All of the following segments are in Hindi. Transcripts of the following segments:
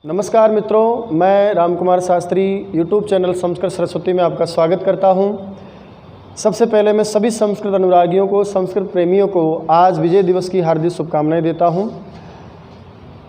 नमस्कार मित्रों, मैं रामकुमार शास्त्री यूट्यूब चैनल संस्कृत सरस्वती में आपका स्वागत करता हूं। सबसे पहले मैं सभी संस्कृत अनुरागियों को, संस्कृत प्रेमियों को आज विजय दिवस की हार्दिक शुभकामनाएं देता हूं।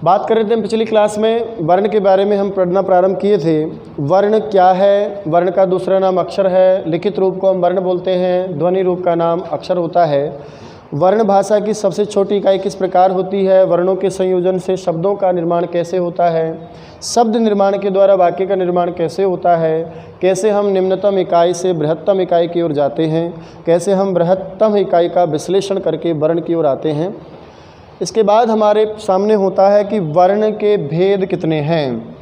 बात कर रहे थे हम पिछली क्लास में वर्ण के बारे में हम पढ़ना प्रारंभ किए थे। वर्ण क्या है? वर्ण का दूसरा नाम अक्षर है। लिखित रूप को हम वर्ण बोलते हैं, ध्वनि रूप का नाम अक्षर होता है। वर्ण भाषा की सबसे छोटी इकाई किस प्रकार होती है? वर्णों के संयोजन से शब्दों का निर्माण कैसे होता है? शब्द निर्माण के द्वारा वाक्य का निर्माण कैसे होता है? कैसे हम निम्नतम इकाई से बृहत्तम इकाई की ओर जाते हैं? कैसे हम बृहत्तम इकाई का विश्लेषण करके वर्ण की ओर आते हैं? इसके बाद हमारे सामने होता है कि वर्ण के भेद कितने हैं।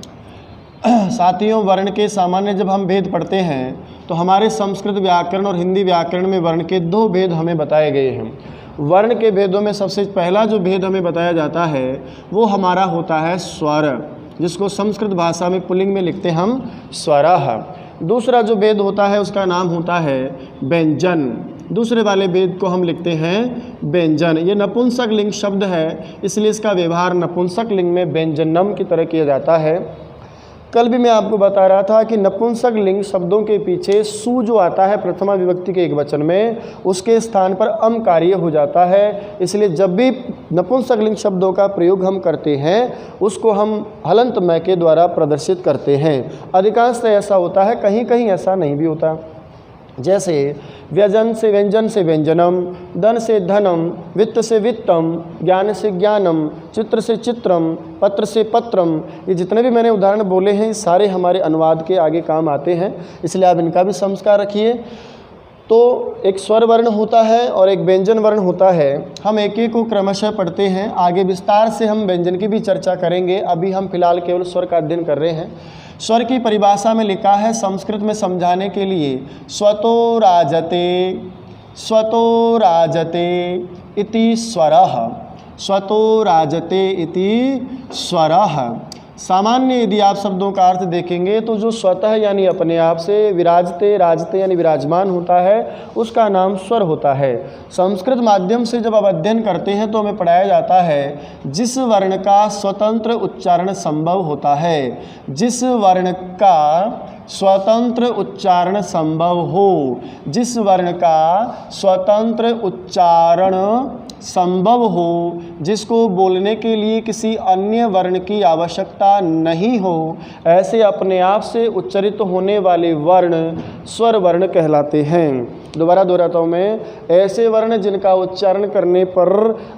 साथियों, वर्ण के सामान्य जब हम भेद पढ़ते हैं तो हमारे संस्कृत व्याकरण और हिंदी व्याकरण में वर्ण के दो भेद हमें बताए गए हैं। वर्ण के भेदों में सबसे पहला जो भेद हमें बताया जाता है वो हमारा होता है स्वर, जिसको संस्कृत भाषा में पुल्लिंग में लिखते हम स्वरः। दूसरा जो भेद होता है उसका नाम होता है व्यंजन। दूसरे वाले भेद को हम लिखते हैं व्यंजन। ये नपुंसक लिंग शब्द है, इसलिए इसका व्यवहार नपुंसक लिंग में व्यंजनम की तरह किया जाता है। कल भी मैं आपको बता रहा था कि नपुंसक लिंग शब्दों के पीछे सु जो आता है प्रथमा विभक्ति के एक वचन में, उसके स्थान पर अम कार्य हो जाता है। इसलिए जब भी नपुंसक लिंग शब्दों का प्रयोग हम करते हैं उसको हम हलंत मय के द्वारा प्रदर्शित करते हैं। अधिकांशतः ऐसा होता है, कहीं कहीं ऐसा नहीं भी होता। जैसे व्यजन से व्यंजन से व्यंजनम, धन से धनम, वित्त से वित्तम, ज्ञान से ज्ञानम, चित्र से चित्रम, पत्र से पत्रम। ये जितने भी मैंने उदाहरण बोले हैं सारे हमारे अनुवाद के आगे काम आते हैं, इसलिए आप इनका भी संस्कार रखिए। तो एक स्वर वर्ण होता है और एक व्यंजन वर्ण होता है। हम एक एक को क्रमशः पढ़ते हैं, आगे विस्तार से हम व्यंजन की भी चर्चा करेंगे। अभी हम फिलहाल केवल स्वर का अध्ययन कर रहे हैं। स्वर की परिभाषा में लिखा है संस्कृत में समझाने के लिए, स्वतो राजते इति स्वरः। स्वतो राजते इति स्वरः। सामान्य यदि आप शब्दों का अर्थ देखेंगे तो जो स्वतः यानी अपने आप से, विराजते राजते यानी विराजमान होता है, उसका नाम स्वर होता है। संस्कृत माध्यम से जब आप अध्ययन करते हैं तो हमें पढ़ाया जाता है जिस वर्ण का स्वतंत्र उच्चारण संभव होता है। जिस वर्ण का स्वतंत्र उच्चारण संभव हो, जिस वर्ण का स्वतंत्र उच्चारण संभव हो, जिसको बोलने के लिए किसी अन्य वर्ण की आवश्यकता नहीं हो, ऐसे अपने आप से उच्चरित होने वाले वर्ण स्वर वर्ण कहलाते हैं। दोबारा दोहराता हूँ मैं, ऐसे वर्ण जिनका उच्चारण करने पर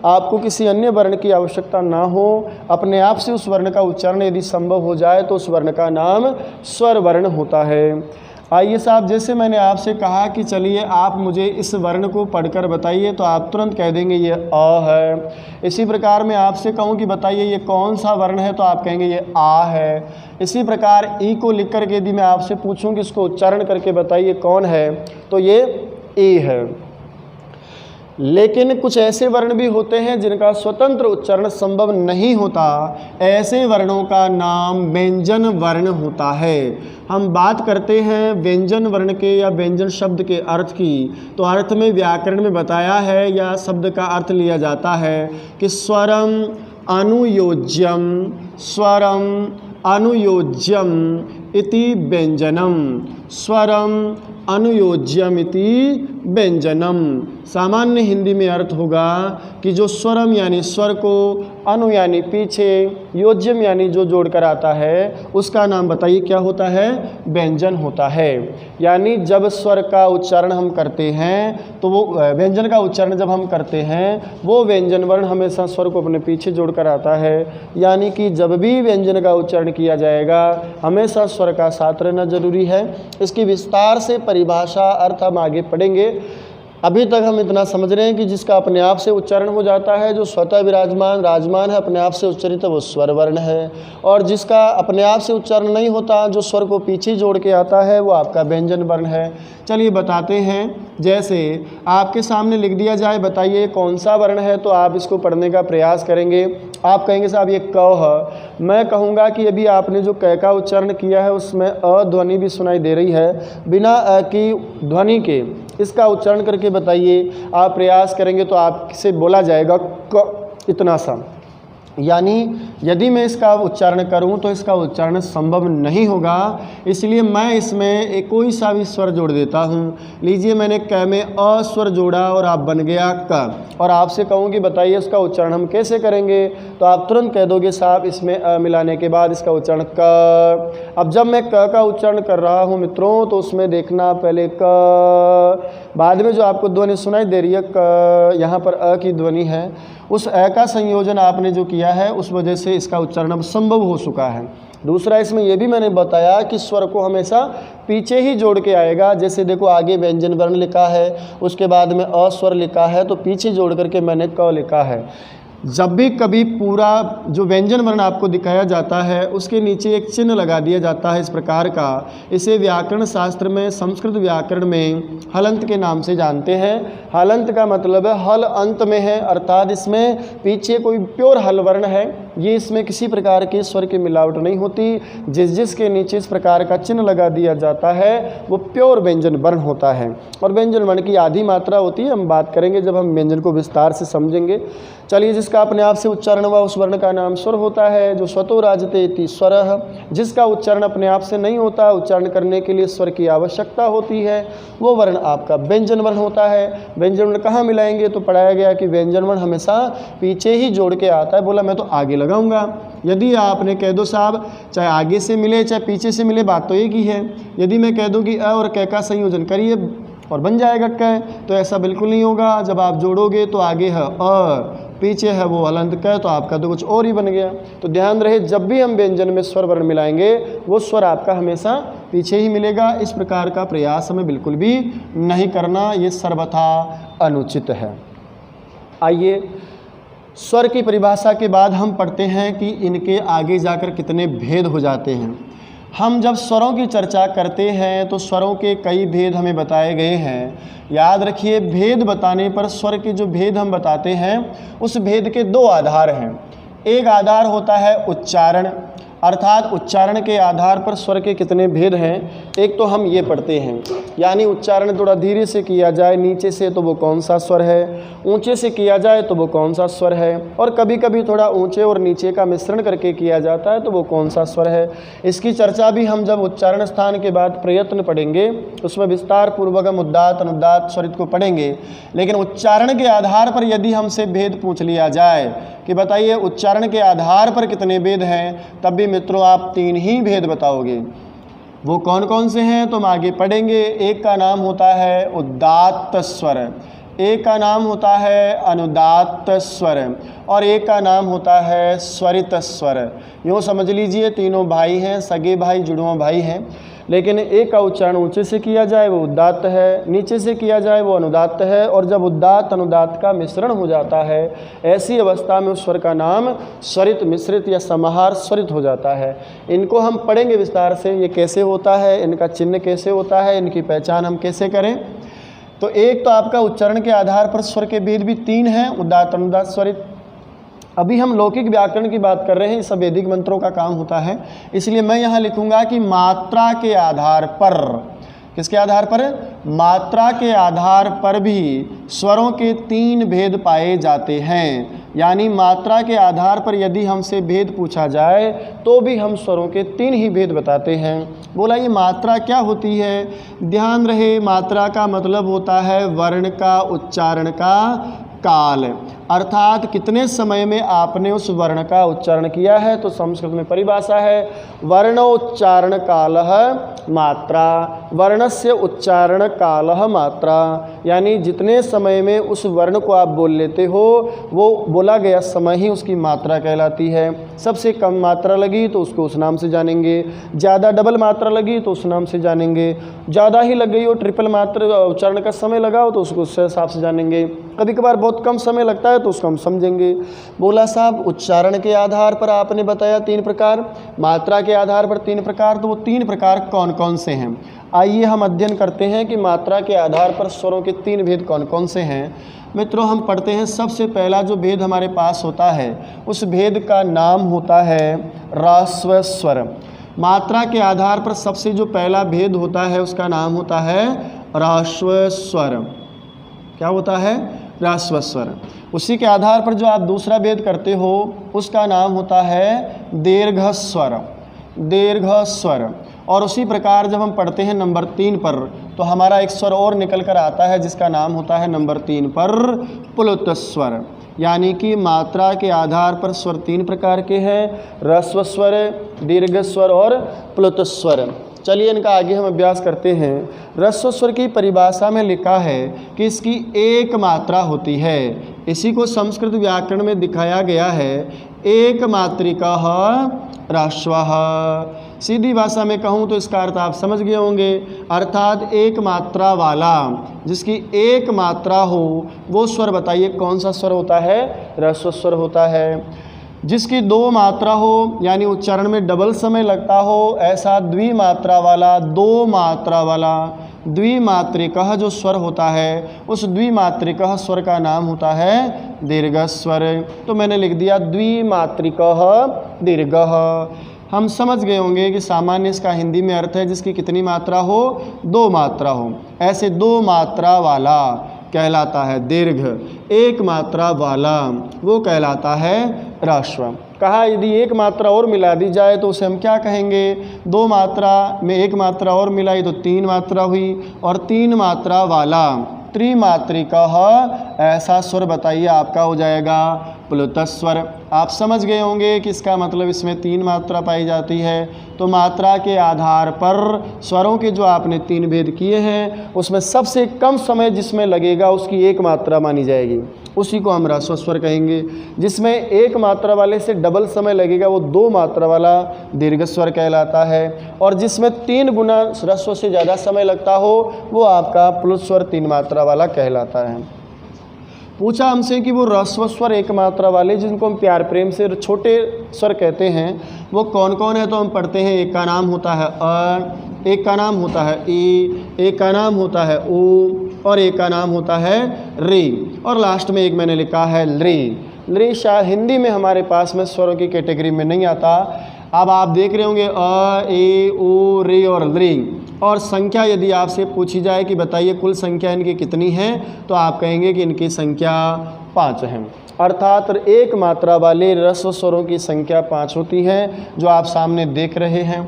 आपको किसी अन्य वर्ण की आवश्यकता ना हो, अपने आप से उस वर्ण का उच्चारण यदि संभव हो जाए तो उस वर्ण का नाम स्वर वर्ण होता है। आइए साहब, जैसे मैंने आपसे कहा कि चलिए आप मुझे इस वर्ण को पढ़कर बताइए, तो आप तुरंत कह देंगे ये अ है। इसी प्रकार मैं आपसे कहूँ कि बताइए ये कौन सा वर्ण है, तो आप कहेंगे ये आ है। इसी प्रकार ई को लिख करके यदि मैं आपसे पूछूं कि इसको उच्चारण करके बताइए कौन है, तो ये ए है। लेकिन कुछ ऐसे वर्ण भी होते हैं जिनका स्वतंत्र उच्चारण संभव नहीं होता, ऐसे वर्णों का नाम व्यंजन वर्ण होता है। हम बात करते हैं व्यंजन वर्ण के या व्यंजन शब्द के अर्थ की, तो अर्थ में व्याकरण में बताया है या शब्द का अर्थ लिया जाता है कि स्वरम अनुयोज्यम, स्वरम अनुयोज्यम इति व्यंजनम, स्वरम अनुयोज्यम इति व्यंजनम। सामान्य हिंदी में अर्थ होगा कि जो स्वरम यानी स्वर को, अनु यानी पीछे, योज्यम यानी जो जोड़कर आता है, उसका नाम बताइए क्या होता है? व्यंजन होता है। यानी जब स्वर का उच्चारण हम करते हैं तो वो व्यंजन का उच्चारण जब हम करते हैं वो व्यंजन वर्ण हमेशा स्वर को अपने पीछे जोड़कर आता है। यानी कि जब भी व्यंजन का उच्चारण किया जाएगा हमेशा स्वर का साथ रहना जरूरी है। इसकी विस्तार से परिभाषा अर्थ हम आगे पढ़ेंगे। अभी तक हम इतना समझ रहे हैं कि जिसका अपने आप से उच्चारण हो जाता है, जो स्वतः विराजमान है, अपने आप से उच्चरित, वो स्वर वर्ण है। और जिसका अपने आप से उच्चारण नहीं होता, जो स्वर को पीछे जोड़ के आता है, वो आपका व्यंजन वर्ण है। चलिए बताते हैं। जैसे आपके सामने लिख दिया जाए, बताइए कौन सा वर्ण है, तो आप इसको पढ़ने का प्रयास करेंगे। आप कहेंगे साहब ये क है। मैं कहूँगा कि अभी आपने जो क का उच्चारण किया है उसमें अ ध्वनि भी सुनाई दे रही है। बिना अ की ध्वनि के इसका उच्चारण करके बताइए। आप प्रयास करेंगे तो आपसे बोला जाएगा क, इतना सा। यानी यदि मैं इसका उच्चारण करूं तो इसका उच्चारण संभव नहीं होगा, इसलिए मैं इसमें एक कोई सा भी स्वर जोड़ देता हूं। लीजिए मैंने क में अ स्वर जोड़ा और आप बन गया क, और आपसे कहूं कि बताइए इसका उच्चारण हम कैसे करेंगे, तो आप तुरंत कह दोगे साहब इसमें अ मिलाने के बाद इसका उच्चारण क। अब जब मैं क का उच्चारण कर रहा हूँ मित्रों, तो उसमें देखना पहले क, बाद में जो आपको ध्वनि सुनाई दे रही है क, यहाँ पर अ की ध्वनि है, उस अ का संयोजन आपने जो किया है उस वजह से इसका उच्चारण अब संभव हो चुका है। दूसरा इसमें यह भी मैंने बताया कि स्वर को हमेशा पीछे ही जोड़ के आएगा। जैसे देखो आगे व्यंजन वर्ण लिखा है, उसके बाद में अ स्वर लिखा है, तो पीछे जोड़ करके मैंने क लिखा है। जब भी कभी पूरा जो व्यंजन वर्ण आपको दिखाया जाता है उसके नीचे एक चिन्ह लगा दिया जाता है इस प्रकार का, इसे व्याकरण शास्त्र में, संस्कृत व्याकरण में हलंत के नाम से जानते हैं। हलंत का मतलब है हल अंत में है, अर्थात इसमें पीछे कोई प्योर हल वर्ण है, ये इसमें किसी प्रकार के स्वर की मिलावट नहीं होती। जिसके नीचे इस प्रकार का चिन्ह लगा दिया जाता है वो प्योर व्यंजन वर्ण होता है, और व्यंजन वर्ण की आधी मात्रा होती है। हम बात करेंगे जब हम व्यंजन को विस्तार से समझेंगे। चलिए, जिसका अपने आप से उच्चारण हुआ उस वर्ण का नाम स्वर होता है। जो स्वतो राजते इति स्वरः, जिसका उच्चारण अपने आप से नहीं होता, उच्चारण करने के लिए स्वर की आवश्यकता होती है, वो वर्ण आपका व्यंजन वर्ण होता है। व्यंजन वर्ण कहाँ मिलाएंगे, तो पढ़ाया गया कि व्यंजन वर्ण हमेशा पीछे ही जोड़ के आता है। बोला मैं तो आगे लगाऊंगा। यदि आपने कह दो साहब चाहे आगे से मिले चाहे पीछे से मिले, बात तो एक ही है। यदि मैं कह दूं कि अ और क का संयोजन करिए और बन जाएगा क, तो ऐसा बिल्कुल नहीं होगा। जब आप जोड़ोगे तो आगे है अ, पीछे है वो हलंत क, तो आपका तो कुछ और ही बन गया। तो ध्यान रहे, जब भी हम व्यंजन में स्वर वर्ण मिलाएंगे वो स्वर आपका हमेशा पीछे ही मिलेगा। इस प्रकार का प्रयास हमें बिल्कुल भी नहीं करना, ये सर्वथा अनुचित है। आइए, स्वर की परिभाषा के बाद हम पढ़ते हैं कि इनके आगे जाकर कितने भेद हो जाते हैं। हम जब स्वरों की चर्चा करते हैं तो स्वरों के कई भेद हमें बताए गए हैं। याद रखिए, भेद बताने पर स्वर के जो भेद हम बताते हैं उस भेद के दो आधार हैं। एक आधार होता है उच्चारण, अर्थात उच्चारण के आधार पर स्वर के कितने भेद हैं। एक तो हम ये पढ़ते हैं, यानी उच्चारण थोड़ा धीरे से किया जाए नीचे से तो वो कौन सा स्वर है, ऊंचे से किया जाए तो वो कौन सा स्वर है, और कभी कभी थोड़ा ऊंचे और नीचे का मिश्रण करके किया जाता है तो वो कौन सा स्वर है। इसकी चर्चा भी हम जब उच्चारण स्थान के बाद प्रयत्न पढ़ेंगे उसमें विस्तार पूर्वक हम उदात्त अनुदात्त स्वरित को पढ़ेंगे। लेकिन उच्चारण के आधार पर यदि हमसे भेद पूछ लिया जाए कि बताइए उच्चारण के आधार पर कितने भेद हैं, तब भी मित्रों आप 3 ही भेद बताओगे। वो कौन कौन से हैं तो हम आगे पढ़ेंगे। एक का नाम होता है उदात्त स्वर, एक का नाम होता है अनुदात्त स्वर, और एक का नाम होता है स्वरित स्वर। यूँ समझ लीजिए तीनों भाई हैं, सगे भाई, जुड़वा भाई हैं, लेकिन एक का उच्चारण ऊंचे से किया जाए वो उदात्त है, नीचे से किया जाए वो अनुदात्त है, और जब उदात्त अनुदात्त का मिश्रण हो जाता है ऐसी अवस्था में उस स्वर का नाम स्वरित, मिश्रित या समाहार स्वरित हो जाता है। इनको हम पढ़ेंगे विस्तार से, ये कैसे होता है, इनका चिन्ह कैसे होता है, इनकी पहचान हम कैसे करें। तो एक तो आपका उच्चारण के आधार पर स्वर के भेद भी 3 हैं, उदात्त अनुदात्त स्वरित। अभी हम लौकिक व्याकरण की बात कर रहे हैं, इस सब वैदिक मंत्रों का काम होता है, इसलिए मैं यहाँ लिखूंगा कि मात्रा के आधार पर, किसके आधार पर, मात्रा के आधार पर भी स्वरों के 3 भेद पाए जाते हैं। यानी मात्रा के आधार पर यदि हमसे भेद पूछा जाए तो भी हम स्वरों के 3 ही भेद बताते हैं। बोला ये मात्रा क्या होती है, ध्यान रहे, मात्रा का मतलब होता है वर्ण का उच्चारण का काल, अर्थात कितने समय में आपने उस वर्ण का उच्चारण किया है। तो संस्कृत में परिभाषा है वर्णोच्चारण कालः मात्रा, वर्णस्य उच्चारण कालः मात्रा, यानी जितने समय में उस वर्ण को आप बोल लेते हो वो बोला गया समय ही उसकी मात्रा कहलाती है। सबसे कम मात्रा लगी तो उसको उस नाम से जानेंगे, ज़्यादा डबल मात्रा लगी तो उस नाम से जानेंगे, ज़्यादा ही लग गई हो, ट्रिपल मात्रा उच्चारण का समय लगा हो तो उसको उस हिसाब से जानेंगे, कभी कभार बहुत कम समय लगता है तो उसको हम समझेंगे। बोला साहब उच्चारण के आधार पर आपने बताया 3 प्रकार, मात्रा के आधार पर 3 प्रकार, तो वो 3 प्रकार कौन कौन से हैं। आइए हम अध्ययन करते हैं कि मात्रा के आधार पर स्वरों के 3 भेद कौन कौन से हैं। मित्रों हम पढ़ते हैं, सबसे पहला जो भेद हमारे पास होता है उस भेद का नाम होता है ह्रस्व स्वर। मात्रा के आधार पर सबसे जो पहला भेद होता है उसका नाम होता है ह्रस्व स्वर। क्या होता है, ह्रस्व स्वर। उसी के आधार पर जो आप दूसरा भेद करते हो उसका नाम होता है दीर्घ स्वर, दीर्घ स्वर। और उसी प्रकार जब हम पढ़ते हैं नंबर 3 पर तो हमारा एक स्वर और निकल कर आता है जिसका नाम होता है नंबर 3 पर प्लुत स्वर। यानी कि मात्रा के आधार पर स्वर 3 प्रकार के हैं, ह्रस्व स्वर, दीर्घ स्वर और प्लुत स्वर। चलिए इनका आगे हम अभ्यास करते हैं। ह्रस्व स्वर की परिभाषा में लिखा है कि इसकी एक मात्रा होती है। इसी को संस्कृत व्याकरण में दिखाया गया है एक मात्रिकः ह्रस्वः। सीधी भाषा में कहूँ तो इसका अर्थ आप समझ गए होंगे, अर्थात एक मात्रा वाला, जिसकी एक मात्रा हो वो स्वर बताइए कौन सा स्वर होता है? ह्रस्व स्वर होता है। जिसकी 2 मात्रा हो यानी उच्चारण में डबल समय लगता हो ऐसा द्विमात्रा वाला, 2 मात्रा वाला द्विमात्रिकः जो स्वर होता है उस द्विमात्रिकः स्वर का नाम होता है दीर्घ स्वर। तो मैंने लिख दिया द्विमात्रिकः दीर्घः। हम समझ गए होंगे कि सामान्य इसका हिंदी में अर्थ है जिसकी कितनी मात्रा हो? 2 मात्रा हो। ऐसे 2 मात्रा वाला कहलाता है दीर्घ, एक मात्रा वाला वो कहलाता है ह्रस्व। कहा यदि एक मात्रा और मिला दी जाए तो उसे हम क्या कहेंगे? 2 मात्रा में एक मात्रा और मिलाई तो 3 मात्रा हुई, और 3 मात्रा वाला त्रिमात्रिकः ऐसा स्वर बताइए आपका हो जाएगा प्लुत स्वर। आप समझ गए होंगे कि इसका मतलब इसमें 3 मात्रा पाई जाती है। तो मात्रा के आधार पर स्वरों के जो आपने 3 भेद किए हैं उसमें सबसे कम समय जिसमें लगेगा उसकी एक मात्रा मानी जाएगी, उसी को हम ह्रस्व स्वर कहेंगे। जिसमें एक मात्रा वाले से डबल समय लगेगा वो 2 मात्रा वाला दीर्घ स्वर कहलाता है, और जिसमें 3 गुना ह्रस्व से ज़्यादा समय लगता हो वो आपका प्लुत स्वर 3 मात्रा वाला कहलाता है। पूछा हमसे कि वो ह्रस्व स्वर एक मात्रा वाले जिनको हम प्यार प्रेम से छोटे स्वर कहते हैं वो कौन कौन है? तो हम पढ़ते हैं एक का नाम होता है अ, एक का नाम होता है ई, एक का नाम होता है ऊ, और एक का नाम होता है री, और लास्ट में एक मैंने लिखा है ली। ली शायद हिंदी में हमारे पास में स्वरों की कैटेगरी में नहीं आता। अब आप देख रहे होंगे अ, ए, ऊ, री और ली। और संख्या यदि आपसे पूछी जाए कि बताइए कुल संख्या इनकी कितनी है तो आप कहेंगे कि इनकी संख्या 5 है। अर्थात एक मात्रा वाले ह्रस्व स्वरों की संख्या 5 होती है जो आप सामने देख रहे हैं।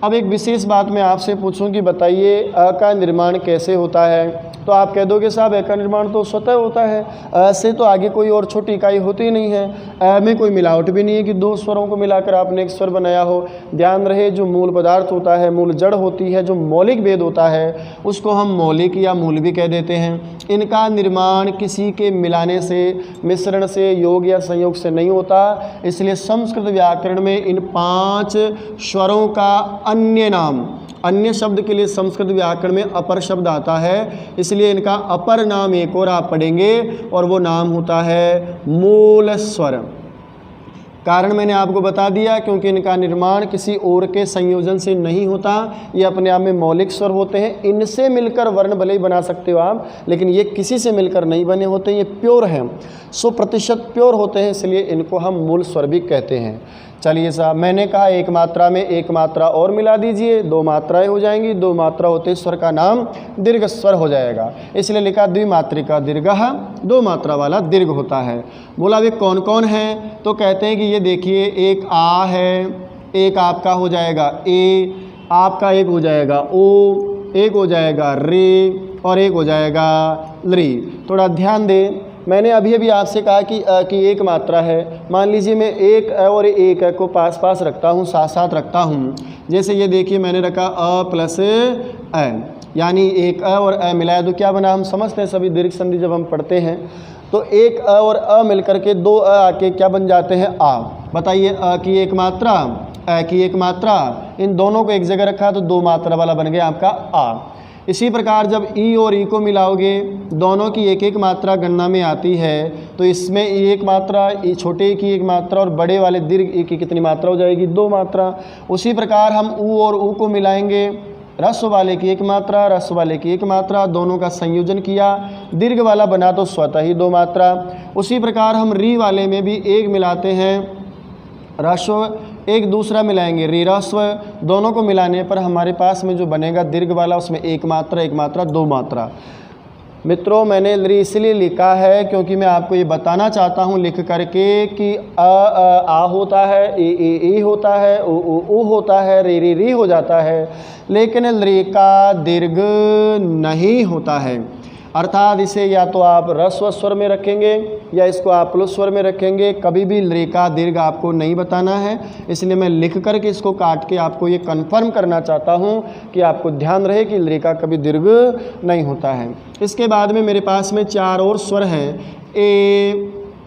अब एक विशेष बात मैं आपसे पूछूं कि बताइए अ का निर्माण कैसे होता है? तो आप कह दोगे साहब अ का निर्माण तो स्वतः होता है, अ से तो आगे कोई और छोटी इकाई होती ही नहीं है, अ में कोई मिलावट भी नहीं है कि 2 स्वरों को मिलाकर आपने एक स्वर बनाया हो। ध्यान रहे जो मूल पदार्थ होता है, मूल जड़ होती है, जो मौलिक भेद होता है उसको हम मौलिक या मूल भी कह देते हैं। इनका निर्माण किसी के मिलाने से, मिश्रण से, योग या संयोग से नहीं होता। इसलिए संस्कृत व्याकरण में इन 5 स्वरों का अन्य नाम, अन्य शब्द के लिए संस्कृत व्याकरण में अपर शब्द आता है, इसलिए इनका अपर नाम एक और आप पढ़ेंगे और वो नाम होता है मूल स्वर। कारण मैंने आपको बता दिया क्योंकि इनका निर्माण किसी और के संयोजन से नहीं होता, ये अपने आप में मौलिक स्वर होते हैं। इनसे मिलकर वर्ण भले ही बना सकते हो आप, लेकिन ये किसी से मिलकर नहीं बने होते, ये प्योर हैं, 100% प्योर होते हैं, इसलिए इनको हम मूल स्वर भी कहते हैं। चलिए साहब, मैंने कहा एक मात्रा में एक मात्रा और मिला दीजिए, 2 मात्राएं हो जाएंगी, 2 मात्रा होते स्वर का नाम दीर्घ स्वर हो जाएगा, इसलिए लिखा द्विमात्रिका दीर्घः, 2 मात्रा वाला दीर्घ होता है। बोला वे कौन कौन है? तो कहते हैं कि ये देखिए एक आ है, एक आपका हो जाएगा ए, आपका एक हो जाएगा ओ, एक हो जाएगा रे, और एक हो जाएगा ली। थोड़ा ध्यान दें, मैंने अभी अभी आपसे कहा कि एक मात्रा है। मान लीजिए मैं एक अ और एक अ को पास पास रखता हूँ, साथ साथ रखता हूँ। जैसे ये देखिए मैंने रखा अ प्लस अ, यानी एक अ और अ मिलाया तो क्या बना? हम समझते हैं सभी दीर्घ संधि जब हम पढ़ते हैं तो एक अ और अ मिलकर के 2 अ आके क्या बन जाते हैं? आ। बताइए अ की एक मात्रा, अ की एक मात्रा, इन दोनों को एक जगह रखा तो 2 मात्रा वाला बन गया आपका आ। इसी प्रकार जब ई और ई को मिलाओगे, दोनों की एक एक मात्रा गणना में आती है, तो इसमें ई एक मात्रा, ई छोटे की एक मात्रा और बड़े वाले दीर्घ ई की कितनी मात्रा हो जाएगी? 2 मात्रा। उसी प्रकार हम ऊ और ऊ को मिलाएंगे, ह्रस्व वाले की एक मात्रा, ह्रस्व वाले की एक मात्रा, दोनों का संयोजन किया, दीर्घ वाला बना तो स्वतः ही 2 मात्रा। उसी प्रकार हम री वाले में भी एक मिलाते हैं, ह्रस्व एक दूसरा मिलाएंगे री ह्रस्व, दोनों को मिलाने पर हमारे पास में जो बनेगा दीर्घ वाला उसमें एक मात्रा 2 मात्रा। मित्रों मैंने लरी इसलिए लिखा है क्योंकि मैं आपको ये बताना चाहता हूँ लिख करके कि आ होता है, ए होता है, ओ होता है, री हो जाता है, लेकिन लरी का दीर्घ नहीं होता है। अर्थात इसे या तो आप ह्रस्व स्वर में रखेंगे या इसको आप प्लुत स्वर में रखेंगे, कभी भी लरी का दीर्घ आपको नहीं बताना है। इसलिए मैं लिख करके इसको काट के आपको ये कन्फर्म करना चाहता हूँ कि आपको ध्यान रहे कि लरी का कभी दीर्घ नहीं होता है। इसके बाद में मेरे पास में 4 और स्वर हैं।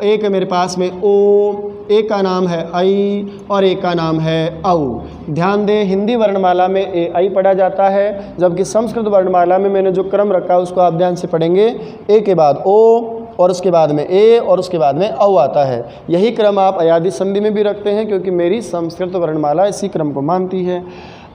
एक मेरे पास में ओ, एक का नाम है आई और एक का नाम है औ। ध्यान दें, हिंदी वर्णमाला में ए आई पढ़ा जाता है, जबकि संस्कृत वर्णमाला में मैंने जो क्रम रखा है उसको आप ध्यान से पढ़ेंगे। ए के बाद ओ और उसके बाद में ए और उसके बाद में औ आता है। यही क्रम आप अयादि संधि में भी रखते हैं क्योंकि मेरी संस्कृत वर्णमाला इसी क्रम को मानती है।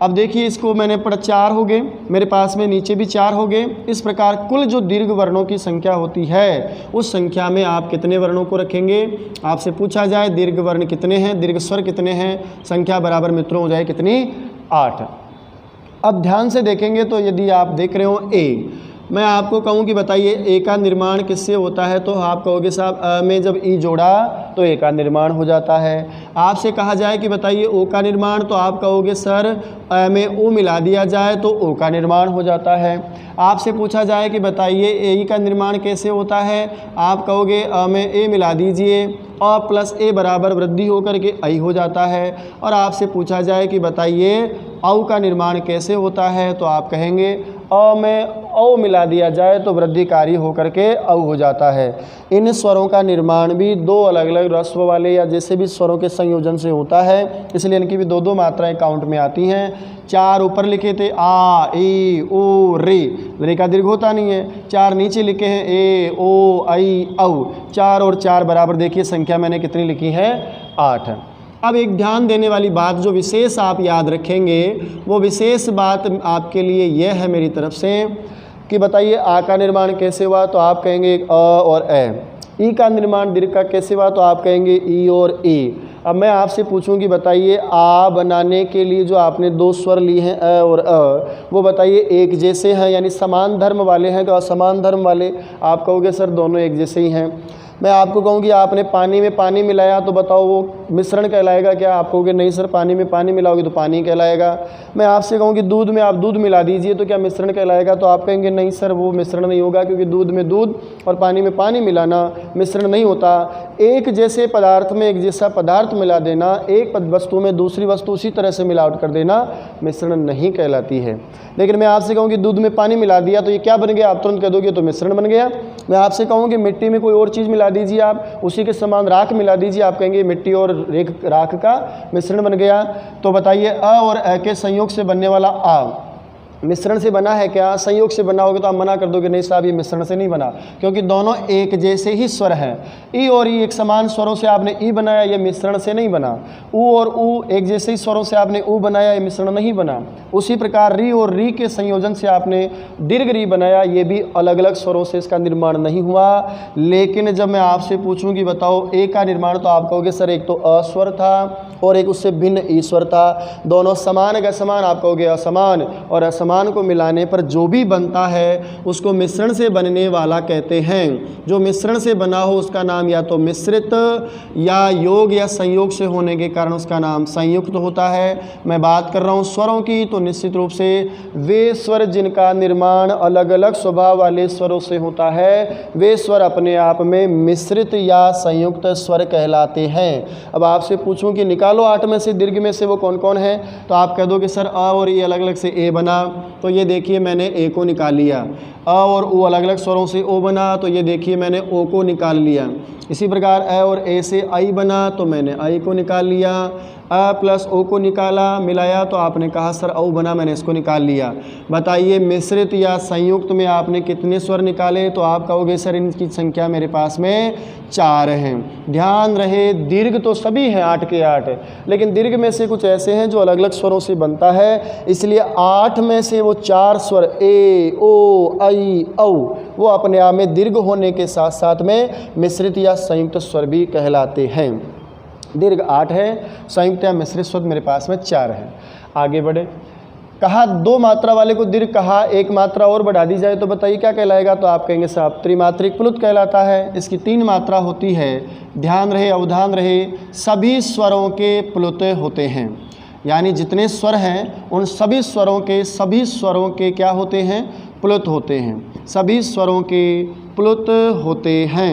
अब देखिए इसको मैंने पढ़ा 4 हो गए, मेरे पास में नीचे भी 4 हो गए। इस प्रकार कुल जो दीर्घ वर्णों की संख्या होती है उस संख्या में आप कितने वर्णों को रखेंगे। आपसे पूछा जाए दीर्घ वर्ण कितने हैं, दीर्घ स्वर कितने हैं, संख्या बराबर मित्रों हो जाए कितनी, 8। अब ध्यान से देखेंगे तो यदि आप देख रहे हो ए, मैं आपको कहूँ कि बताइए ए का निर्माण किससे होता है, तो आप कहोगे साहब अ में जब ई जोड़ा तो ए का निर्माण हो जाता है। आपसे कहा जाए कि बताइए ओ का निर्माण, तो आप कहोगे सर अ में ओ मिला दिया जाए तो ओ का निर्माण हो जाता है। आपसे पूछा जाए कि बताइए ए का निर्माण कैसे होता है, आप कहोगे अ में ए मिला दीजिए, अ प्लस ए बराबर वृद्धि होकर के आई हो जाता है। और आपसे पूछा जाए कि बताइए औ का निर्माण कैसे होता है, तो आप कहेंगे अ में औ मिला दिया जाए तो वृद्धिकारी होकर के औ हो जाता है। इन स्वरों का निर्माण भी 2 अलग अलग ह्रस्व वाले या जैसे भी स्वरों के संयोजन से होता है, इसलिए इनकी भी 2 मात्राएं काउंट में आती हैं। 4 ऊपर लिखे थे आ, ई, ओ, रे, रे का दीर्घ होता नहीं है। 4 नीचे लिखे हैं ए, ओ, आई, औ। 4 और 4 बराबर, देखिए संख्या मैंने कितनी लिखी है, 8। अब एक ध्यान देने वाली बात जो विशेष आप याद रखेंगे, वो विशेष बात आपके लिए यह है मेरी तरफ से कि बताइए आ का निर्माण कैसे हुआ, तो आप कहेंगे अ और ए। ई का निर्माण दीर्घ का कैसे हुआ, तो आप कहेंगे ई और ई। अब मैं आपसे पूछूं कि बताइए आ बनाने के लिए जो आपने 2 स्वर लिए हैं अ और अ, वो बताइए एक जैसे हैं यानी समान धर्म वाले हैं कि असमान धर्म वाले। आप कहोगे सर दोनों एक जैसे ही हैं। मैं आपको कहूँ कि आपने पानी में पानी मिलाया तो बताओ वो मिश्रण कहलाएगा क्या, आप कहोगे नहीं सर पानी में पानी मिलाओगे तो पानी कहलाएगा। मैं आपसे कहूँ कि दूध में आप दूध मिला दीजिए तो क्या मिश्रण कहलाएगा, तो आप कहेंगे नहीं सर वो मिश्रण नहीं होगा क्योंकि दूध में दूध और पानी में पानी मिलाना मिश्रण नहीं होता। एक जैसे पदार्थ में एक जैसा पदार्थ मिला देना, एक वस्तु में दूसरी वस्तु उसी तरह से मिलावट कर देना मिश्रण नहीं कहलाती है। लेकिन मैं आपसे कहूँ कि दूध में पानी मिला दिया तो ये क्या बन गया, आप तुरंत कह दोगे तो मिश्रण बन गया। मैं आपसे कहूँ कि मिट्टी में कोई और चीज़ मिला दीजिए, आप उसी के समान राख मिला दीजिए, आप कहेंगे मिट्टी और राख का मिश्रण बन गया। तो बताइए अ और अ के संयोग से बनने वाला आ मिश्रण से बना है क्या, संयोग से बना होगा तो आप मना कर दोगे नहीं साहब ये मिश्रण से नहीं बना, क्योंकि दोनों एक जैसे ही स्वर हैं। ई और ई एक समान स्वरों से आपने ई बनाया, ये मिश्रण से नहीं बना। ऊ और ऊ एक जैसे ही स्वरों से आपने ऊ बनाया, ये मिश्रण नहीं बना। उसी प्रकार री और री के संयोजन से आपने दीर्घ री बनाया, ये भी अलग अलग स्वरों से इसका निर्माण नहीं हुआ। लेकिन जब मैं आपसे पूछूं कि बताओ ए का निर्माण, तो आप कहोगे सर एक तो अस्वर था और एक उससे भिन्न ई स्वर था, दोनों समान है समान, आप कहोगे असमान। और असमान को मिलाने पर जो भी बनता है उसको मिश्रण से बनने वाला कहते हैं। जो मिश्रण से बना हो उसका नाम या तो मिश्रित या योग या संयोग से होने के कारण उसका नाम संयुक्त होता है। मैं बात कर रहा हूँ स्वरों की, तो निश्चित रूप से वे स्वर जिनका निर्माण अलग अलग स्वभाव वाले स्वरों से होता है, वे स्वर अपने आप में मिश्रित या संयुक्त स्वर कहलाते हैं। अब आपसे पूछूं कि निकालो 8 में से दीर्घ में से वो कौन कौन है, तो आप कह दोगे सर अ और ये अलग अलग से ए बना, तो ये देखिए मैंने ए को निकाल लिया। अ और ओ अलग अलग स्वरों से ओ बना, तो ये देखिए मैंने ओ को निकाल लिया। इसी प्रकार अ और ए से आई बना, तो मैंने आई को निकाल लिया। अ प्लस ओ को निकाला मिलाया, तो आपने कहा सर औ बना, मैंने इसको निकाल लिया। बताइए मिश्रित या संयुक्त में आपने कितने स्वर निकाले, तो आप कहोगे सर इनकी संख्या मेरे पास में 4 हैं। ध्यान रहे दीर्घ तो सभी हैं 8 के 8, लेकिन दीर्घ में से कुछ ऐसे हैं जो अलग अलग स्वरों से बनता है, इसलिए 8 में से वो 4 स्वर ए, ओ, आई, औ वो अपने आप में दीर्घ होने के साथ साथ में मिश्रित या संयुक्त स्वर भी कहलाते हैं। दीर्घ 8 है, संयुक्त या मिश्रित स्वर मेरे पास में 4 है। आगे बढ़े। कहा दो मात्रा वाले को दीर्घ, कहा एक मात्रा और बढ़ा दी जाए तो बताइए क्या कहलाएगा? तो आप कहेंगे साहब त्रिमात्रिक प्लुत कहलाता है। इसकी 3 मात्रा होती है। ध्यान रहे, अवधान रहे, सभी स्वरों के प्लुत होते हैं, यानी जितने स्वर हैं उन सभी स्वरों के क्या होते हैं? प्लुत होते हैं। सभी स्वरों के प्लुत होते हैं।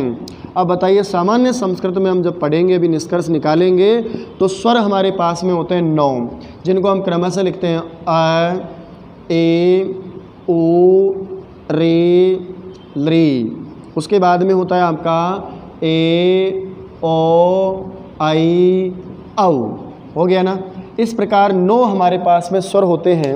अब बताइए, सामान्य संस्कृत में हम जब पढ़ेंगे, अभी निष्कर्ष निकालेंगे, तो स्वर हमारे पास में होते हैं 9, जिनको हम क्रमशः लिखते हैं अ, ए, ओ, रे, ली। उसके बाद में होता है आपका ए, ओ, आई, औ। हो गया ना? इस प्रकार 9 हमारे पास में स्वर होते हैं।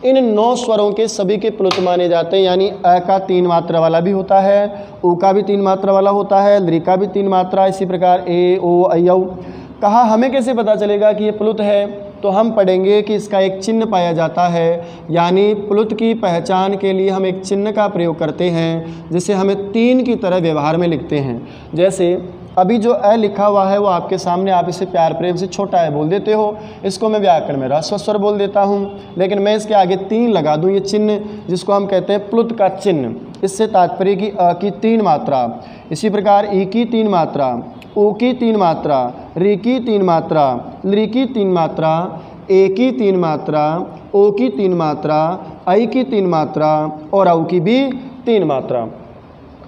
इन 9 स्वरों के सभी के प्लुत माने जाते हैं, यानी अ का 3 मात्रा वाला भी होता है, उ का भी 3 मात्रा वाला होता है, लृ का भी 3 मात्रा, इसी प्रकार ए, ओ, ऐ, औ। कहा हमें कैसे पता चलेगा कि ये प्लुत है? तो हम पढ़ेंगे कि इसका एक चिन्ह पाया जाता है, यानी प्लुत की पहचान के लिए हम एक चिन्ह का प्रयोग करते हैं, जिसे हमें 3 की तरह व्यवहार में लिखते हैं। जैसे अभी जो अ लिखा हुआ है वो आपके सामने, आप इसे प्यार प्रेम से छोटा है बोल देते हो, इसको मैं व्याकरण में ह्रस्व स्वर बोल देता हूँ, लेकिन मैं इसके आगे 3 लगा दूँ, ये चिन्ह जिसको हम कहते हैं प्लुत का चिन्ह। इससे तात्पर्य कि अ की 3 मात्रा, इसी प्रकार ई की 3 मात्रा, उ की 3 मात्रा, री की 3 मात्रा, लृ की 3 मात्रा, ए की 3 मात्रा, ओ की 3 मात्रा, ऐ की 3 मात्रा और औ की भी 3 मात्रा।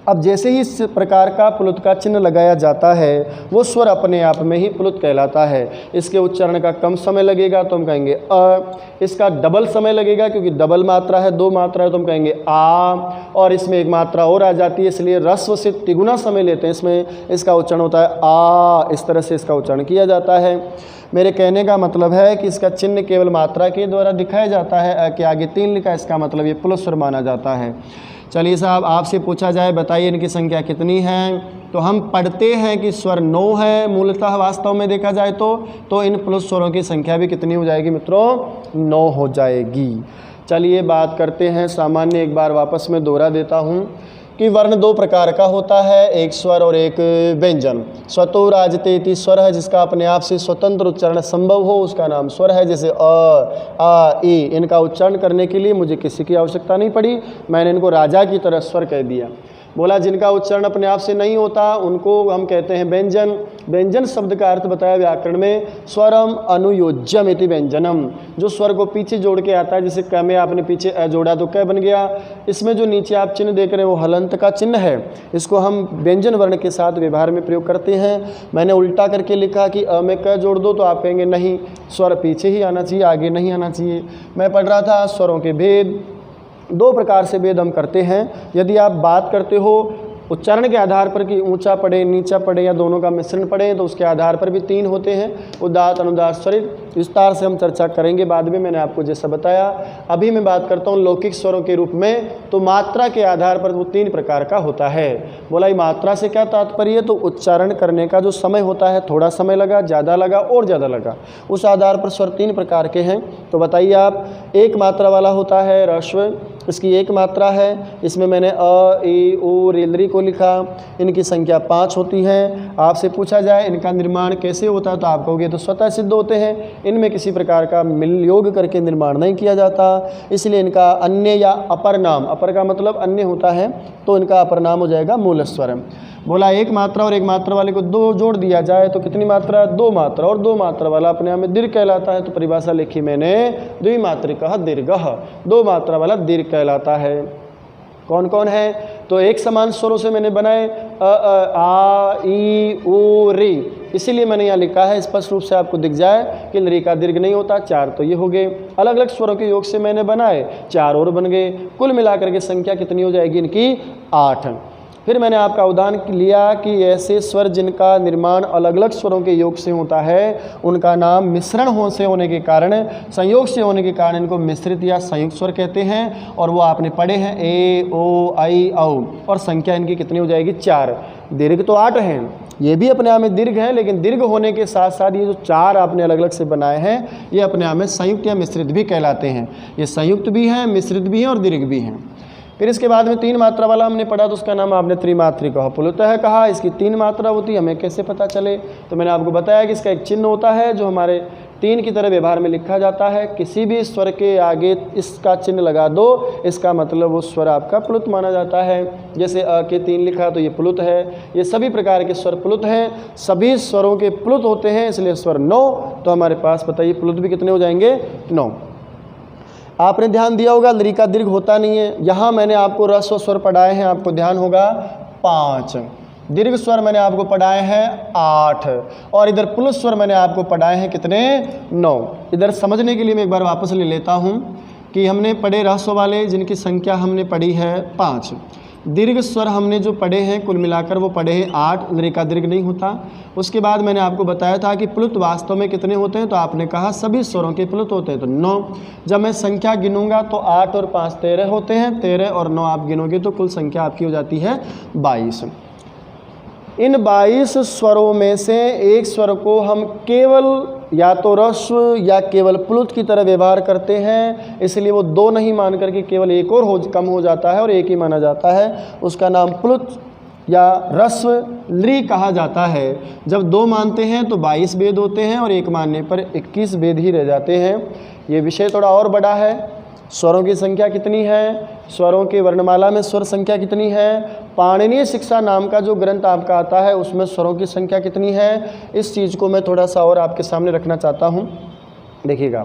अब जैसे ही इस प्रकार का प्लुत का चिन्ह लगाया जाता है, वो स्वर अपने आप में ही प्लुत कहलाता है। इसके उच्चारण का कम समय लगेगा तो हम कहेंगे अ, इसका डबल समय लगेगा क्योंकि डबल मात्रा है, 2 मात्रा है तो हम कहेंगे आ, और इसमें एक मात्रा और आ जाती है, इसलिए ह्रस्व से तिगुना समय लेते हैं। इसमें इसका उच्चारण होता है आ, इस तरह से इसका उच्चारण किया जाता है। मेरे कहने का मतलब है कि इसका चिन्ह केवल मात्रा के द्वारा दिखाया जाता है। अ के आगे 3 लिखा, इसका मतलब ये प्लुत स्वर माना जाता है। चलिए साहब, आपसे पूछा जाए बताइए इनकी संख्या कितनी है? तो हम पढ़ते हैं कि स्वर 9 है मूलतः, वास्तव में देखा जाए तो इन प्लुत स्वरों की संख्या भी कितनी हो जाएगी मित्रों? 9 हो जाएगी। चलिए बात करते हैं सामान्य, एक बार वापस में दोहरा देता हूँ कि वर्ण 2 प्रकार का होता है, एक स्वर और एक व्यंजन। स्वतो राजते इति स्वर है, जिसका अपने आप से स्वतंत्र उच्चारण संभव हो, उसका नाम स्वर है। जैसे अ, आ, ई, इनका उच्चारण करने के लिए मुझे किसी की आवश्यकता नहीं पड़ी, मैंने इनको राजा की तरह स्वर कह दिया। बोला जिनका उच्चारण अपने आप से नहीं होता उनको हम कहते हैं व्यंजन। व्यंजन शब्द का अर्थ बताया व्याकरण में, स्वरम अनुयोज्यम इति व्यंजनम, जो स्वर को पीछे जोड़ के आता है। जैसे क में आपने पीछे अ जोड़ा तो क बन गया। इसमें जो नीचे आप चिन्ह देख रहे हैं वो हलंत का चिन्ह है, इसको हम व्यंजन वर्ण के साथ व्यवहार में प्रयोग करते हैं। मैंने उल्टा करके लिखा कि अ में क जोड़ दो तो आप कहेंगे नहीं, स्वर पीछे ही आना चाहिए, आगे नहीं आना चाहिए। मैं पढ़ रहा था स्वरों के भेद, 2 प्रकार से भेद हम करते हैं। यदि आप बात करते हो उच्चारण के आधार पर कि ऊंचा पढ़े, नीचा पढ़े या दोनों का मिश्रण पढ़े, तो उसके आधार पर भी 3 होते हैं, उदात्त, अनुदात्त, स्वरित। विस्तार से हम चर्चा करेंगे बाद में, मैंने आपको जैसा बताया। अभी मैं बात करता हूँ लौकिक स्वरों के रूप में, तो मात्रा के आधार पर वो 3 प्रकार का होता है। बोला ये मात्रा से क्या तात्पर्य है? तो उच्चारण करने का जो समय होता है, थोड़ा समय लगा, ज़्यादा लगा और ज़्यादा लगा, उस आधार पर स्वर 3 प्रकार के हैं। तो बताइए आप, एक मात्रा वाला होता है ह्रस्व, इसकी 1 मात्रा है, इसमें मैंने अ, ई, उ, ऋ, लृ को लिखा। इनकी संख्या 5 होती है। आपसे पूछा जाए इनका निर्माण कैसे होता है तो आप कहोगे तो स्वतः सिद्ध होते हैं, इनमें किसी प्रकार का मिल योग करके निर्माण नहीं किया जाता, इसलिए इनका अन्य या अपर नाम, अपर का मतलब अन्य होता है, तो इनका अपर नाम हो जाएगा मूल स्वर। बोला 1 मात्रा और 1 मात्रा वाले को 2 जोड़ दिया जाए तो कितनी मात्रा? 2 मात्रा, और 2 मात्रा वाला अपने आप में दीर्घ कहलाता है। तो परिभाषा लिखी मैंने, द्विमात्रिकः दीर्घः, 2 मात्रा वाला दीर्घ कहलाता है। कौन कौन है? तो एक समान स्वरों से मैंने बनाए, अ, आ, ई, उ, री, इसीलिए मैंने यहाँ लिखा है, स्पष्ट रूप से आपको दिख जाए कि लृ का दीर्घ नहीं होता। 4 तो ये हो गए, अलग अलग स्वरों के योग से मैंने बनाए, 4 और बन गए। कुल मिलाकर के संख्या कितनी हो जाएगी इनकी? 8। फिर मैंने आपका उदाहरण लिया कि ऐसे स्वर जिनका निर्माण अलग अलग स्वरों के योग से होता है, उनका नाम मिश्रण होने के कारण, संयोग से होने के कारण इनको मिश्रित या संयुक्त स्वर कहते हैं। और वो आपने पढ़े हैं ए, ओ, ऐ, औ, और संख्या इनकी कितनी हो जाएगी? 4। दीर्घ तो 8 हैं, ये भी अपने आप में दीर्घ है, लेकिन दीर्घ होने के साथ साथ ये जो 4 आपने अलग अलग से बनाए हैं, ये अपने आप में संयुक्त या मिश्रित भी कहलाते हैं। ये संयुक्त भी हैं, मिश्रित भी हैं और दीर्घ भी हैं। फिर इसके बाद में 3 मात्रा वाला हमने पढ़ा, तो उसका नाम आपने त्रिमात्रिकः प्लुतः कहा। इसकी 3 मात्रा होती है, हमें कैसे पता चले? तो मैंने आपको बताया कि इसका एक चिन्ह होता है जो हमारे 3 की तरह व्यवहार में लिखा जाता है। किसी भी स्वर के आगे इसका चिन्ह लगा दो, इसका मतलब वो स्वर आपका प्लुत माना जाता है। जैसे अ के 3 लिखा तो ये प्लुत है। ये सभी प्रकार के स्वर प्लुत हैं, सभी स्वरों के प्लुत होते हैं, इसलिए स्वर 9। तो हमारे पास बताइए प्लुत भी कितने हो जाएंगे? 9। आपने ध्यान दिया होगा लृ का दीर्घ होता नहीं है। यहाँ मैंने आपको ह्रस्व स्वर पढ़ाए हैं, आपको ध्यान होगा 5। दीर्घ स्वर मैंने आपको पढ़ाए हैं 8 और इधर प्लुत स्वर मैंने आपको पढ़ाए हैं कितने? 9। इधर समझने के लिए मैं एक बार वापस ले लेता हूँ कि हमने पढ़े ह्रस्व वाले जिनकी संख्या हमने पढ़ी है 5। दीर्घ स्वर हमने जो पढ़े हैं कुल मिलाकर वो पढ़े हैं 8। लृ का दीर्घ नहीं होता। उसके बाद मैंने आपको बताया था कि प्लुत वास्तव में कितने होते हैं, तो आपने कहा सभी स्वरों के प्लुत होते हैं तो 9। जब मैं संख्या गिनूंगा तो 8 और 5 13 होते हैं, 13 और 9 आप गिनोगे तो कुल संख्या आपकी हो जाती है 22। इन 22 स्वरों में से एक स्वर को हम केवल या तो ह्रस्व या केवल प्लुत की तरह व्यवहार करते हैं, इसलिए वो 2 नहीं मान करके केवल एक और कम हो जाता है और एक ही माना जाता है। उसका नाम प्लुत या ह्रस्व लृ कहा जाता है। जब 2 मानते हैं तो 22 भेद होते हैं और 1 मानने पर 21 भेद ही रह जाते हैं। ये विषय थोड़ा और बड़ा है। स्वरों की संख्या कितनी है, स्वरों के वर्णमाला में स्वर संख्या कितनी है, पाणिनीय शिक्षा नाम का जो ग्रंथ आपका आता है उसमें स्वरों की संख्या कितनी है, इस चीज़ को मैं थोड़ा सा और आपके सामने रखना चाहता हूँ। देखिएगा,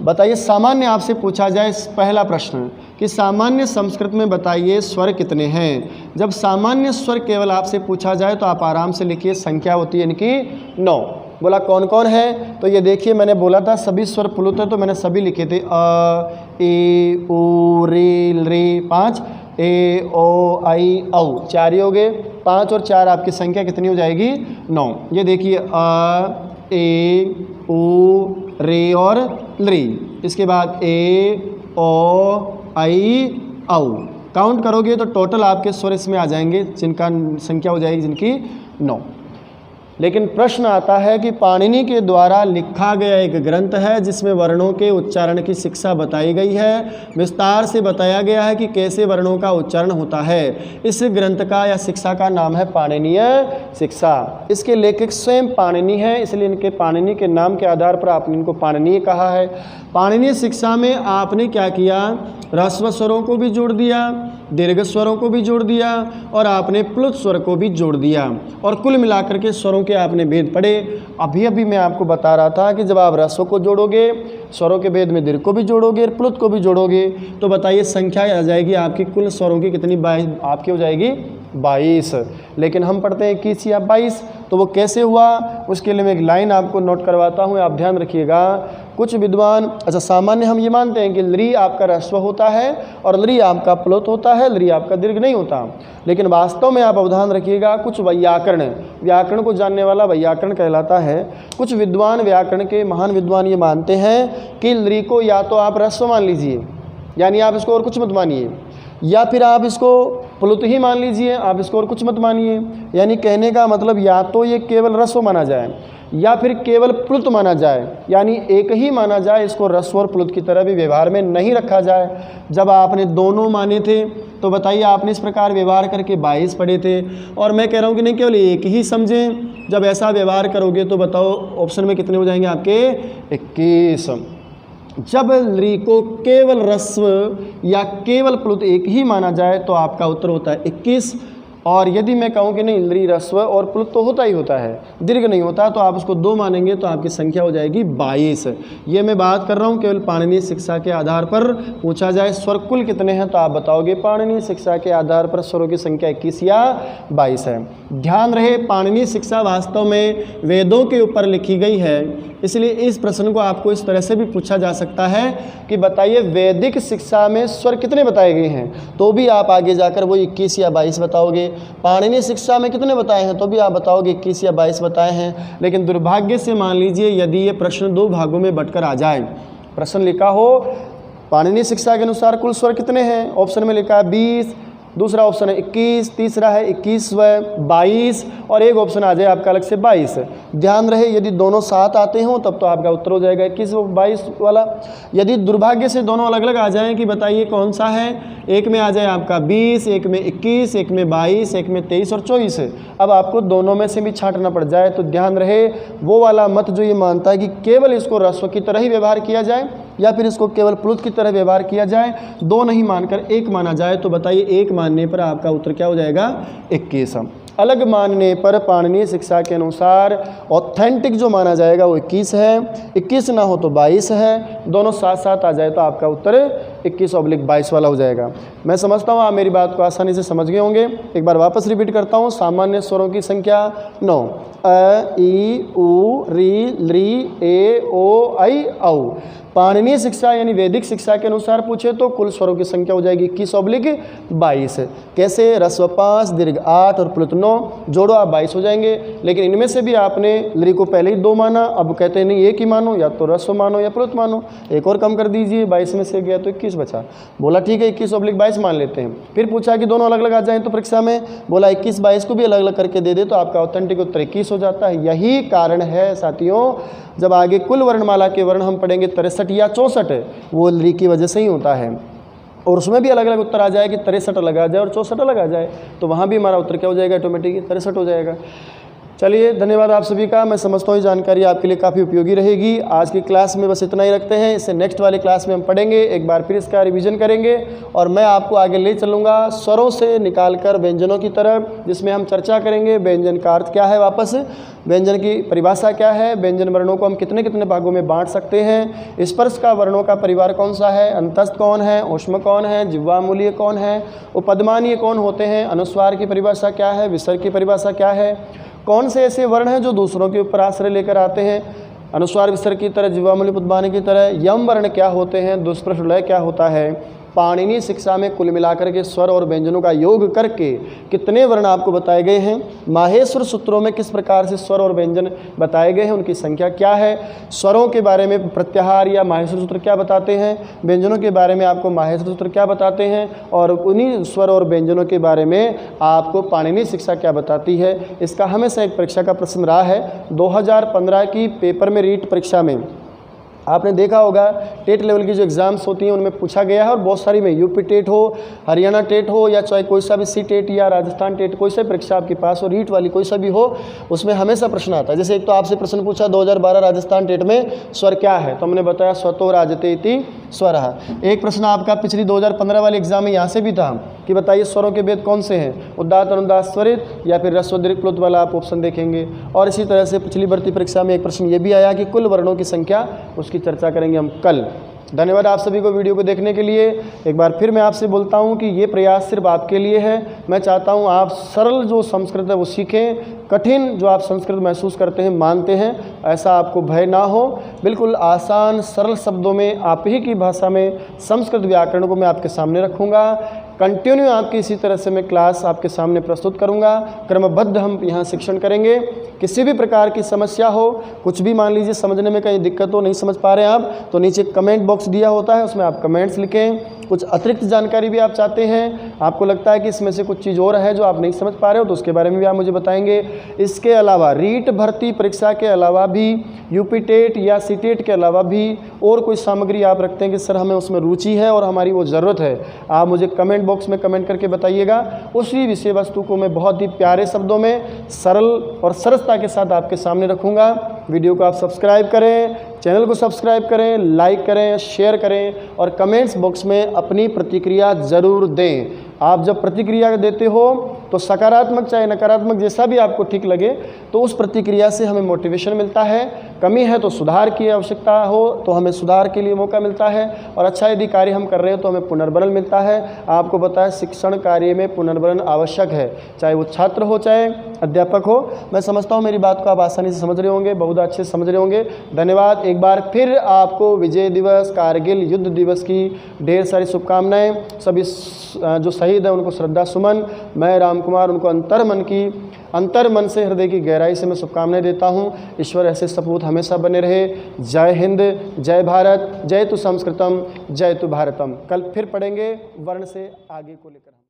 बताइए सामान्य आपसे पूछा जाए पहला प्रश्न कि सामान्य संस्कृत में बताइए स्वर कितने हैं। जब सामान्य स्वर केवल आपसे पूछा जाए तो आप आराम से लिखिए, संख्या होती है इनकी 9। बोला कौन कौन है, तो ये देखिए मैंने बोला था सभी स्वर प्लुत है तो मैंने सभी लिखे थे। अ, ए, उ, रे, रे 5, ए, ओ, आई, औ 4 ही हो गए। 5 और 4 आपकी संख्या कितनी हो जाएगी? 9। ये देखिए अ, ए, उ, रे और लृ। इसके बाद ए, ओ, आई, औ। काउंट करोगे तो टोटल आपके स्वर इसमें आ जाएंगे जिनका संख्या हो जाएगी जिनकी 9। लेकिन प्रश्न आता है कि पाणिनि के द्वारा लिखा गया एक ग्रंथ है जिसमें वर्णों के उच्चारण की शिक्षा बताई गई है, विस्तार से बताया गया है कि कैसे वर्णों का उच्चारण होता है। इस ग्रंथ का या शिक्षा का नाम है पाणिनीय शिक्षा। इसके लेखक स्वयं पाणिनि हैं, इसलिए इनके पाणिनि के नाम के आधार पर आपने इनको पाणिनीय कहा है। पाणिनीय शिक्षा में आपने क्या किया, ह्रस्व स्वरों को भी जोड़ दिया, दीर्घ स्वरों को भी जोड़ दिया और आपने प्लुत स्वर को भी जोड़ दिया और कुल मिलाकर के स्वरों के आपने भेद पढ़े। अभी मैं आपको बता रहा था कि जब आप ह्रस्व को जोड़ोगे, स्वरों के भेद में दीर्घ को भी जोड़ोगे और प्लुत को भी जोड़ोगे तो बताइए संख्या आ जाएगी आपकी कुल स्वरों की कितनी? 22 आपकी हो जाएगी 22। लेकिन हम पढ़ते हैं 21 या 22, तो वो कैसे हुआ उसके लिए मैं एक लाइन आपको नोट करवाता हूँ, आप ध्यान रखिएगा। कुछ विद्वान, अच्छा सामान्य हम ये मानते हैं कि लृ आपका ह्रस्व होता है और लृ आपका प्लुत होता है, लृ आपका दीर्घ नहीं होता। लेकिन वास्तव में आप अवधान रखिएगा, कुछ व्याकरण को जानने वाला व्याकरण कहलाता है। कुछ विद्वान, व्याकरण के महान विद्वान ये मानते हैं कि लृ को या तो आप ह्रस्व मान लीजिए, यानी आप इसको और कुछ मत मानिए, या फिर आप इसको प्लुत ही मान लीजिए, आप इसको और कुछ मत मानिए। यानी कहने का मतलब या तो ये केवल ह्रस्व माना जाए या फिर केवल प्लुत माना जाए, यानी एक ही माना जाए, इसको ह्रस्व और प्लुत की तरह भी व्यवहार में नहीं रखा जाए। जब आपने दोनों माने थे तो बताइए आपने इस प्रकार व्यवहार करके 22 पढ़े थे, और मैं कह रहा हूँ कि नहीं केवल एक ही समझें। जब ऐसा व्यवहार करोगे तो बताओ ऑप्शन में कितने हो जाएंगे आपके? 21। जब लृ को केवल ह्रस्व या केवल प्लुत एक ही माना जाए तो आपका उत्तर होता है 21। और यदि मैं कहूँ कि नहीं लृ ह्रस्व और प्लुत तो होता ही होता है, दीर्घ नहीं होता, तो आप उसको 2 मानेंगे तो आपकी संख्या हो जाएगी 22। ये मैं बात कर रहा हूँ केवल पाणिनीय शिक्षा के आधार पर। पूछा जाए स्वर कुल कितने हैं तो आप बताओगे पाणिनीय शिक्षा के आधार पर स्वरों की संख्या 21 या 22 है। ध्यान रहे पाणिनीय शिक्षा वास्तव में वेदों के ऊपर लिखी गई है, इसलिए इस प्रश्न को आपको इस तरह से भी पूछा जा सकता है कि बताइए वैदिक शिक्षा में स्वर कितने बताए गए हैं, तो भी आप आगे जाकर वो 21 या 22 बताओगे। पाणिनीय शिक्षा में कितने बताए हैं तो भी आप बताओगे 21 या 22 बताए हैं। लेकिन दुर्भाग्य से मान लीजिए यदि ये प्रश्न 2 भागों में बंटकर आ जाए, प्रश्न लिखा हो पाणिनीय शिक्षा के अनुसार कुल स्वर कितने हैं, ऑप्शन में लिखा है 20, दूसरा ऑप्शन है 21, तीसरा है 21वें, 22 और एक ऑप्शन आ जाए आपका अलग से 22। ध्यान रहे यदि दोनों साथ आते हों तब तो आपका उत्तर हो जाएगा 21 व 22 वाला। यदि दुर्भाग्य से दोनों अलग अलग आ जाएं कि बताइए कौन सा है, एक में आ जाए आपका 20, एक में 21, एक में 22, एक में 23 और 24, अब आपको दोनों में से भी छांटना पड़ जाए तो ध्यान रहे वो वाला मत जो ये मानता है कि केवल इसको ह्रस्व की तरह ही व्यवहार किया जाए या फिर इसको केवल प्लुत की तरह व्यवहार किया जाए, दो नहीं मानकर एक माना जाए, तो बताइए एक मानने पर आपका उत्तर क्या हो जाएगा 21। अलग मानने पर पाणिनीय शिक्षा के अनुसार ऑथेंटिक जो माना जाएगा वो 21 है, 21 ना हो तो 22 है, दोनों साथ साथ आ जाए तो आपका उत्तर 21/22 वाला हो जाएगा। मैं समझता हूँ आप मेरी बात को आसानी से समझ गए होंगे। एक बार वापस रिपीट करता हूँ। सामान्य स्वरों की संख्या 9, अ, ई, उ, री, ली, ए, ओ, ऐ, औ। पाणिनीय शिक्षा यानी वैदिक शिक्षा के अनुसार पूछे तो कुल स्वरों की संख्या हो जाएगी 21/22। कैसे? ह्रस्व 5, दीर्घ 8 और प्लुत 9, जोड़ो आप 22 हो जाएंगे। लेकिन इनमें से भी आपने ली को पहले ही 2 माना, अब कहते हैं नहीं एक ही मानो, या तो ह्रस्व मानो या प्लुत मानो, एक और कम कर दीजिए, 22 में से गया तो 21 बचा। बोला ठीक है 21/22 मान लेते हैं। फिर पूछा कि दोनों अलग अलग आ जाएँ तो परीक्षा में, बोला 21/22 को भी अलग अलग करके दे दे तो आपका ऑथेंटिक उत्तर 21 हो जाता है। यही कारण है साथियों, जब आगे कुल वर्णमाला के वर्ण हम पढ़ेंगे 63 या 64, वो ली की वजह से ही होता है। और उसमें भी अलग अलग उत्तर आ जाए कि 63 अलग आ जाए और 64 अलग आ जाए, तो वहाँ भी हमारा उत्तर क्या हो जाएगा, ऑटोमेटिक 63 हो जाएगा। चलिए धन्यवाद आप सभी का। मैं समझता हूँ ये जानकारी आपके लिए काफ़ी उपयोगी रहेगी। आज की क्लास में बस इतना ही रखते हैं, इससे नेक्स्ट वाली क्लास में हम पढ़ेंगे, एक बार फिर इसका रिवीजन करेंगे और मैं आपको आगे ले चलूँगा स्वरों से निकालकर व्यंजनों की तरफ, जिसमें हम चर्चा करेंगे व्यंजन का अर्थ क्या है, वापस व्यंजन की परिभाषा क्या है, व्यंजन वर्णों को हम कितने कितने भागों में बांट सकते हैं, स्पर्श का वर्णों का परिवार कौन सा है, अंतस्थ कौन है, ऊष्म कौन है, जिह्वामूलीय कौन है, उपपदमानीय कौन होते हैं, अनुस्वार की परिभाषा क्या है, विसर्ग की परिभाषा क्या है, कौन से ऐसे वर्ण हैं जो दूसरों के ऊपर आश्रय लेकर आते हैं, अनुस्वार विसर्ग की तरह, जिह्वामूलीय उपपदमानीय की तरह, यम वर्ण क्या होते हैं, दुष्प्रश्न लय क्या होता है। पाणिनीय शिक्षा में कुल मिलाकर के स्वर और व्यंजनों का योग करके कितने वर्ण आपको बताए गए हैं, माहेश्वर सूत्रों में किस प्रकार से स्वर और व्यंजन बताए गए हैं, उनकी संख्या क्या है, स्वरों के बारे में प्रत्याहार या माहेश्वर सूत्र क्या बताते हैं, व्यंजनों के बारे में आपको माहेश्वर सूत्र क्या बताते हैं, और उन्हीं स्वर और व्यंजनों के बारे में आपको पाणिनीय शिक्षा क्या बताती है। इसका हमेशा एक परीक्षा का प्रश्न रहा है। 2015 की पेपर में रीट परीक्षा में आपने देखा होगा टेट लेवल की जो एग्ज़ाम्स होती हैं उनमें पूछा गया है, और बहुत सारी में यूपी टेट हो, हरियाणा टेट हो, या चाहे कोई सा भी सी टेट या राजस्थान टेट, कोई सा परीक्षा आपके पास हो, रीट वाली कोई सा भी हो, उसमें हमेशा प्रश्न आता है। जैसे एक तो आपसे प्रश्न पूछा 2012 राजस्थान टेट में स्वर क्या है, तो हमने बताया स्वतो राजते इति स्वरः। एक प्रश्न आपका पिछली 2015 वाले एग्जाम में यहाँ से भी था कि बताइए स्वरों के भेद कौन से हैं, उदात्त अनुदात्त स्वरित या फिर ह्रस्व दीर्घ प्लुत वाला आप ऑप्शन देखेंगे। और इसी तरह से पिछली भर्ती परीक्षा में एक प्रश्न ये भी आया कि कुल वर्णों की संख्या, उसकी चर्चा करेंगे हम कल। धन्यवाद आप सभी को वीडियो को देखने के लिए। एक बार फिर मैं आपसे बोलता हूं कि ये प्रयास सिर्फ आपके लिए है। मैं चाहता हूं आप सरल जो संस्कृत है वो सीखें, कठिन जो आप संस्कृत महसूस करते हैं, मानते हैं, ऐसा आपको भय ना हो। बिल्कुल आसान सरल शब्दों में आप ही की भाषा में संस्कृत व्याकरण को मैं आपके सामने रखूँगा। कंटिन्यू आपकी इसी तरह से मैं क्लास आपके सामने प्रस्तुत करूंगा। क्रमबद्ध हम यहाँ शिक्षण करेंगे। किसी भी प्रकार की समस्या हो, कुछ भी मान लीजिए समझने में कहीं दिक्कत हो, नहीं समझ पा रहे हैं आप, तो नीचे कमेंट बॉक्स दिया होता है, उसमें आप कमेंट्स लिखें। कुछ अतिरिक्त जानकारी भी आप चाहते हैं, आपको लगता है कि इसमें से कुछ चीज़ और है जो आप नहीं समझ पा रहे हो, तो उसके बारे में भी आप मुझे बताएंगे। इसके अलावा रीट भर्ती परीक्षा के अलावा भी, यूपी टेट या सी टेट के अलावा भी और कोई सामग्री आप रखते हैं कि सर हमें उसमें रुचि है और हमारी वो ज़रूरत है, आप मुझे कमेंट बॉक्स में कमेंट करके बताइएगा। उसी विषय वस्तु को मैं बहुत ही प्यारे शब्दों में, सरल और सरलता के साथ आपके सामने रखूँगा। वीडियो को आप सब्सक्राइब करें, चैनल को सब्सक्राइब करें, लाइक करें, शेयर करें और कमेंट्स बॉक्स में अपनी प्रतिक्रिया ज़रूर दें। आप जब प्रतिक्रिया देते हो तो सकारात्मक चाहे नकारात्मक, जैसा भी आपको ठीक लगे, तो उस प्रतिक्रिया से हमें मोटिवेशन मिलता है। कमी है तो सुधार की आवश्यकता हो तो हमें सुधार के लिए मौका मिलता है, और अच्छा यदि कार्य हम कर रहे हैं तो हमें पुनर्बल मिलता है। आपको पता है शिक्षण कार्य में पुनर्बल आवश्यक है, चाहे वो छात्र हो चाहे अध्यापक हो। मैं समझता हूँ मेरी बात को आप आसानी से समझ रहे होंगे, बहुत अच्छे से समझ रहे होंगे। धन्यवाद। एक बार फिर आपको विजय दिवस, कारगिल युद्ध दिवस की ढेर सारी शुभकामनाएं। सभी जो शहीद हैं उनको श्रद्धा सुमन। मैं राम कुमार उनको अंतर मन से, हृदय की गहराई से मैं शुभकामनाएं देता हूं। ईश्वर ऐसे सपूत हमेशा बने रहे। जय हिंद, जय भारत, जय तु संस्कृतम, जय तु भारतम। कल फिर पढ़ेंगे वर्ण से आगे को लेकर।